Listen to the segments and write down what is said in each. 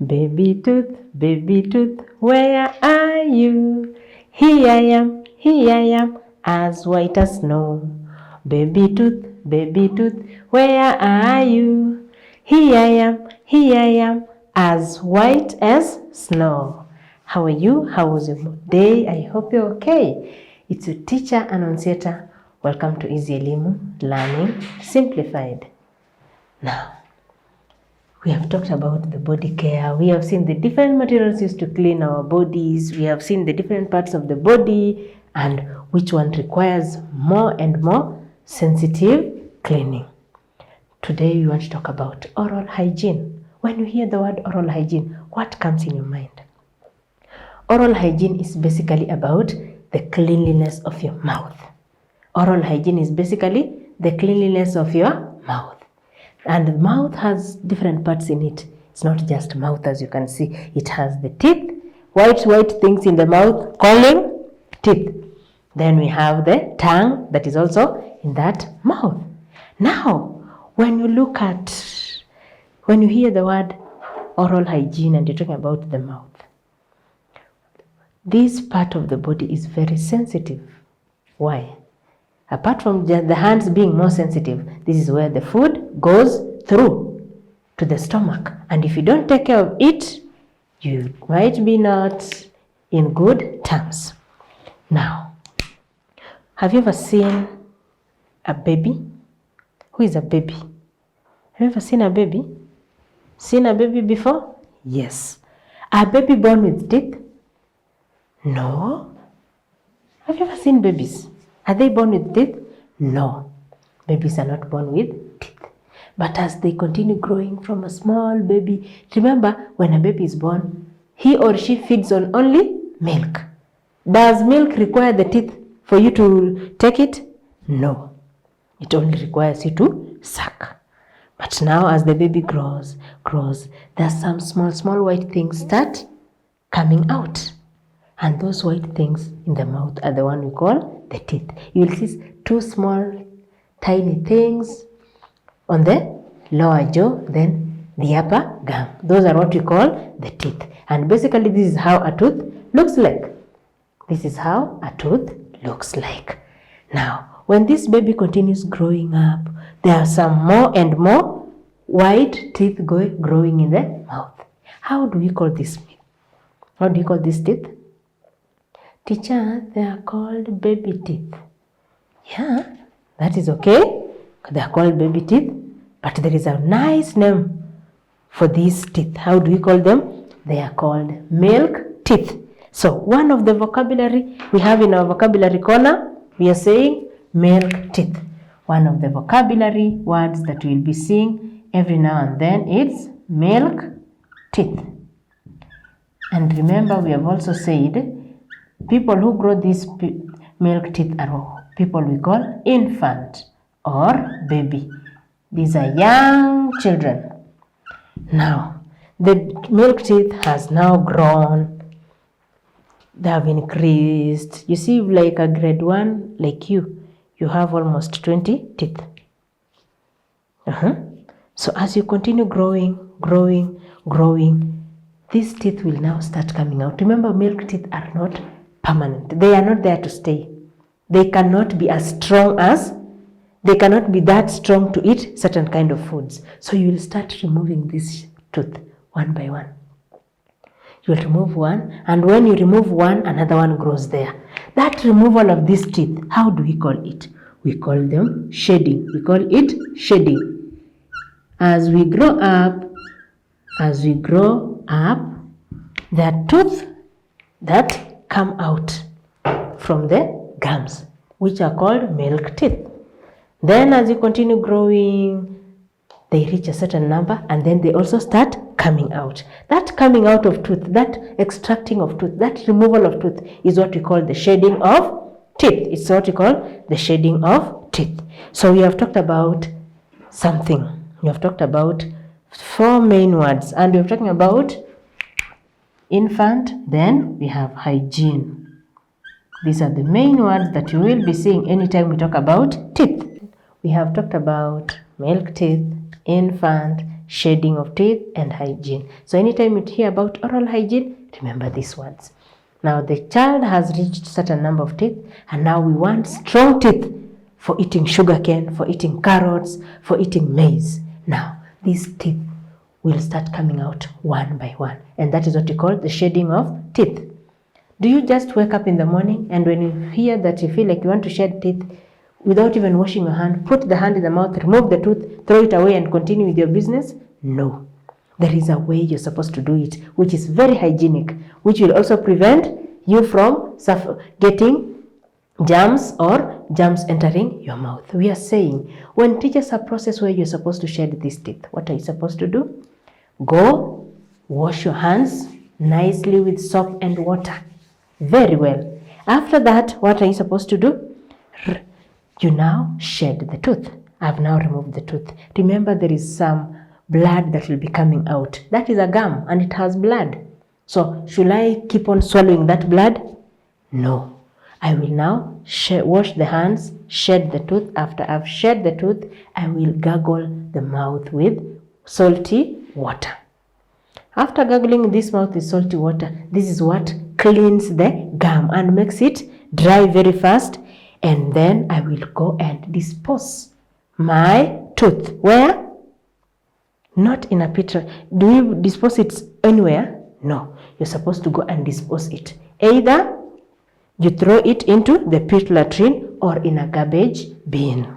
Baby tooth, where are you? Here I am, as white as snow. Baby tooth, where are you? Here I am, as white as snow. How are you? How was your day? I hope you're okay. It's your teacher Anauncieta. Welcome to Easy Elimu Learning Simplified. Now, we have talked about the body care. We have seen the different materials used to clean our bodies. We have seen the different parts of the body and which one requires more and more sensitive cleaning. Today we want to talk about oral hygiene. When you hear the word oral hygiene, what comes in your mind? Oral hygiene is basically about the cleanliness of your mouth. Oral hygiene is basically the cleanliness of your mouth. And the mouth has different parts in it. It's not just mouth, as you can see. It has the teeth, white things in the mouth, calling teeth. Then we have the tongue that is also in that mouth. Now, when you hear the word oral hygiene and you're talking about the mouth, this part of the body is very sensitive. Why? Apart from the hands being more sensitive, this is where the food goes through to the stomach. And if you don't take care of it, you might be not in good terms. Now, have you ever seen a baby? Who is a baby? Have you ever seen a baby? Seen a baby before? Yes. Are baby born with teeth? No. Have you ever seen babies? Are they born with teeth? No. Babies are not born with teeth. But as they continue growing from a small baby, remember when a baby is born, he or she feeds on only milk. Does milk require the teeth for you to take it? No. It only requires you to suck. But now as the baby grows, there's some small white things start coming out. And those white things in the mouth are the one we call the teeth. You will see two small, tiny things on the lower jaw, then the upper gum. Those are what we call the teeth. And basically, this is how a tooth looks like. This is how a tooth looks like. Now, when this baby continues growing up, there are some more and more white teeth growing in the mouth. How do we call this? How do you call these teeth? Teacher, they are called baby teeth. Yeah, that is okay. They are called baby teeth, but there is a nice name for these teeth. How do we call them? They are called milk teeth. So one of the vocabulary we have in our vocabulary corner, we are saying milk teeth. One of the vocabulary words that we'll be seeing every now and then is milk teeth. And remember, we have also said people who grow these milk teeth are people we call infant or baby. These are young children. Now, the milk teeth has now grown. They have increased. You see, like a grade 1, like you have almost 20 teeth. So as you continue growing, these teeth will now start coming out. Remember, milk teeth are not permanent. They are not there to stay. They cannot be that strong to eat certain kind of foods. So you will start removing this tooth one by one. You will remove one, and when you remove one, another one grows there. That removal of these teeth, how do we call it? We call them shedding. We call it shedding. As we grow up, there are teeth that come out from the gums, which are called milk teeth. Then as you continue growing, they reach a certain number and then they also start coming out. That coming out of tooth, that extracting of tooth, that removal of tooth is what we call the shedding of teeth. It's what we call the shedding of teeth. So we have talked about something. We have talked about 4 main words, and we're talking about infant, then we have hygiene. These are the main words that you will be seeing anytime we talk about teeth. We have talked about milk teeth, infant, shedding of teeth, and hygiene. So anytime you hear about oral hygiene, remember these words. Now the child has reached certain number of teeth, and now we want strong teeth for eating sugarcane, for eating carrots, for eating maize. Now these teeth will start coming out one by one, and that is what we call the shedding of teeth. Do you just wake up in the morning and when you hear that you feel like you want to shed teeth, without even washing your hand, put the hand in the mouth, remove the tooth, throw it away and continue with your business? No. There is a way you're supposed to do it, which is very hygienic, which will also prevent you from getting germs or germs entering your mouth. We are saying, when teachers a process where you're supposed to shed these teeth, what are you supposed to do? Go, wash your hands nicely with soap and water. Very well. After that, what are you supposed to do? You now shed the tooth. I've now removed the tooth. Remember, there is some blood that will be coming out. That is a gum and it has blood. So should I keep on swallowing that blood? No. I will now wash the hands, shed the tooth. After I've shed the tooth, I will gargle the mouth with salty water. After gargling this mouth with salty water, this is what cleans the gum and makes it dry very fast. And then I will go and dispose my tooth. Where? Not in a pitcher. Do you dispose it anywhere? No. You're supposed to go and dispose it. Either you throw it into the pit latrine or in a garbage bin.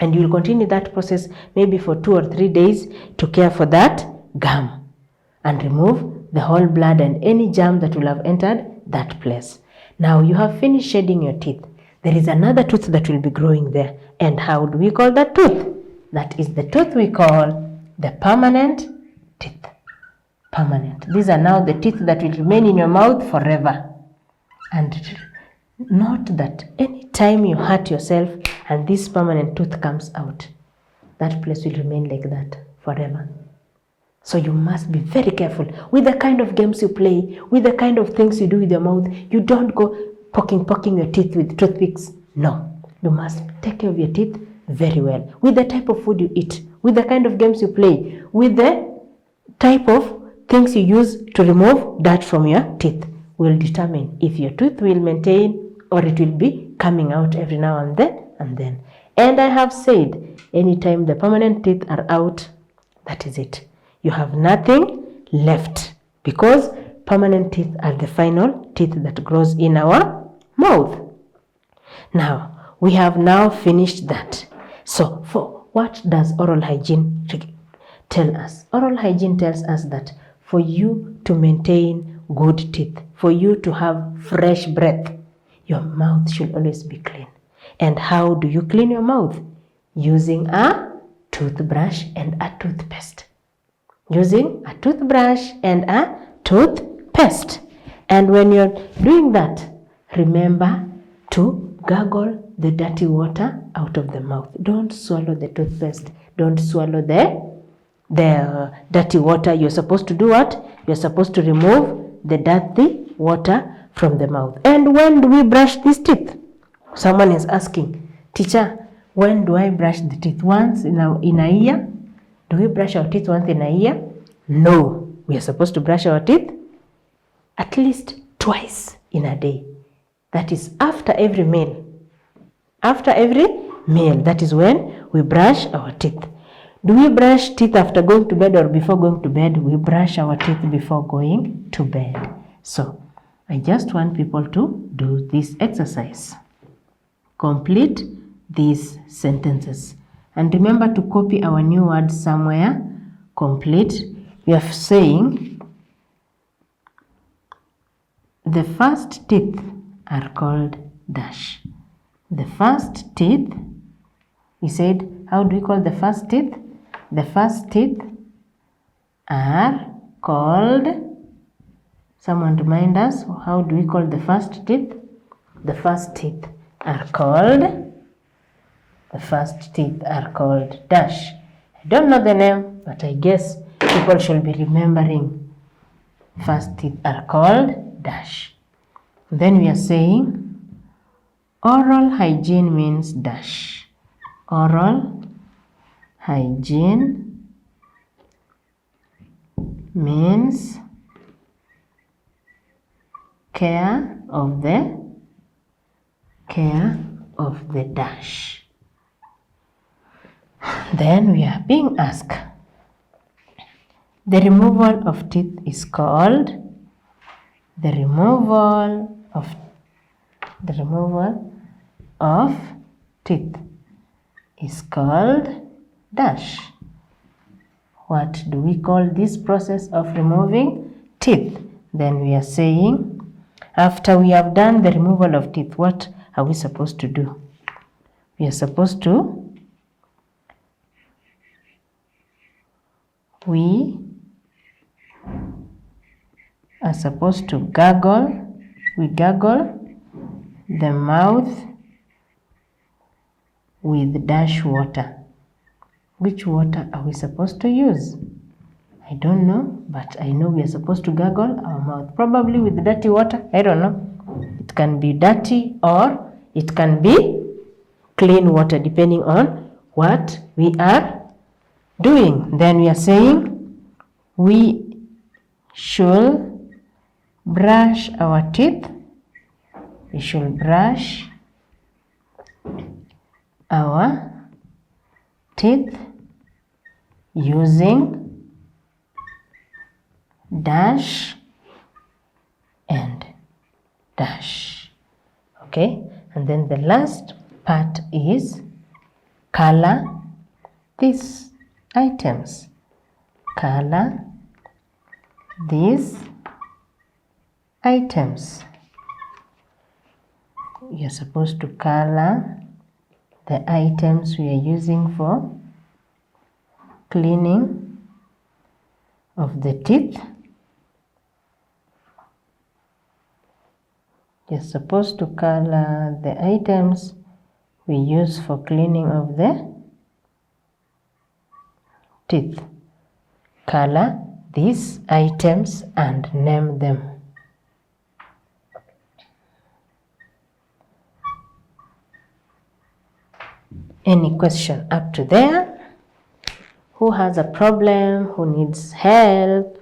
And you will continue that process maybe for 2 or 3 days to care for that gum and remove the whole blood and any germ that will have entered that place. Now you have finished shedding your teeth. There is another tooth that will be growing there. And how do we call that tooth? That is the tooth we call the permanent teeth. Permanent. These are now the teeth that will remain in your mouth forever. And note that any time you hurt yourself and this permanent tooth comes out, that place will remain like that forever. So you must be very careful with the kind of games you play, with the kind of things you do with your mouth. You don't go poking your teeth with toothpicks. No, you must take care of your teeth very well. With the type of food you eat, with the kind of games you play, with the type of things you use to remove dirt from your teeth will determine if your tooth will maintain or it will be coming out every now and then. And I have said, anytime the permanent teeth are out, that is it. You have nothing left because permanent teeth are the final teeth that grows in our mouth. Now, we have now finished that. So, for what does oral hygiene tell us? Oral hygiene tells us that for you to maintain good teeth, for you to have fresh breath, your mouth should always be clean. And how do you clean your mouth? Using a toothbrush and a toothpaste. Using a toothbrush and a toothpaste. And when you're doing that, remember to gargle the dirty water out of the mouth. Don't swallow the toothpaste. Don't swallow the dirty water. You're supposed to do what? You're supposed to remove the dirty water from the mouth. And when do we brush these teeth? Someone is asking, teacher, when do I brush the teeth? Once in a year? Do we brush our teeth once in a year? No. We are supposed to brush our teeth at least twice in a day. That is after every meal. After every meal, that is when we brush our teeth. Do we brush teeth after going to bed or before going to bed? We brush our teeth before going to bed. So, I just want people to do this exercise. Complete these sentences. And remember to copy our new word somewhere. Complete. We are saying the first teeth are called dash. The first teeth, we said, how do we call the first teeth? The first teeth are called, someone remind us, how do we call the first teeth? The first teeth are called dash. I don't know the name, but I guess people should be remembering. First teeth are called dash. Then we are saying oral hygiene means dash. Oral hygiene means care of the dash. Then we are being asked, the removal of teeth is called, the removal of teeth is called dash. What do we call this process of removing teeth? Then we are saying, after we have done the removal of teeth, what are we supposed to do? We are supposed to gargle. We gargle the mouth with dash water. Which water are we supposed to use? I don't know, but I know we are supposed to gargle our mouth. Probably with dirty water. I don't know. It can be dirty or it can be clean water, depending on what we are doing. Then we are saying we should brush our teeth. We should brush our teeth using dash and dash. Okay, and then the last part is color these items. Color these items. You're supposed to color the items we are using for cleaning of the teeth. You're supposed to color the items we use for cleaning of the teeth. Color these items and name them. Any question up to there? Who has a problem? Who needs help?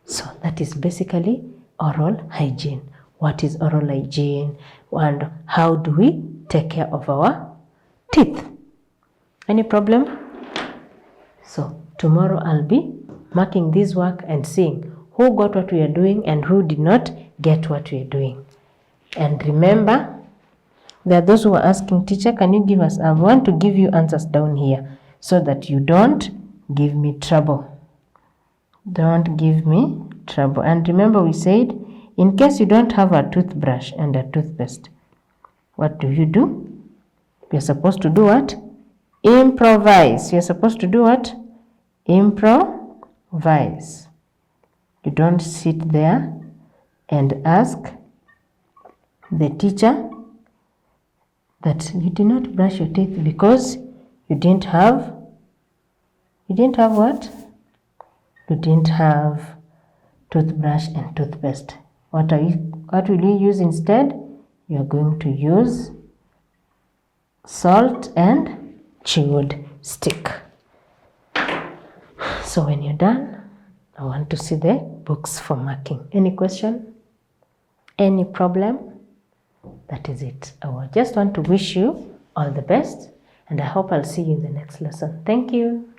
So that is basically oral hygiene. What is oral hygiene and how do we take care of our teeth? Any problem? So tomorrow I'll be marking this work and seeing who got what we are doing and who did not get what we are doing. And remember, there are those who are asking, teacher, can you give us? I want to give you answers down here so that you don't give me trouble. Don't give me trouble. And remember, we said, in case you don't have a toothbrush and a toothpaste, what do? You're supposed to do what? Improvise. You're supposed to do what? Improvise. You don't sit there and ask the teacher that you did not brush your teeth because you didn't have what? You didn't have toothbrush and toothpaste. What will you use instead? You are going to use salt and chewed stick. So when you're done, I want to see the books for marking. Any question? Any problem? That is it. I just want to wish you all the best, and I hope I'll see you in the next lesson. Thank you.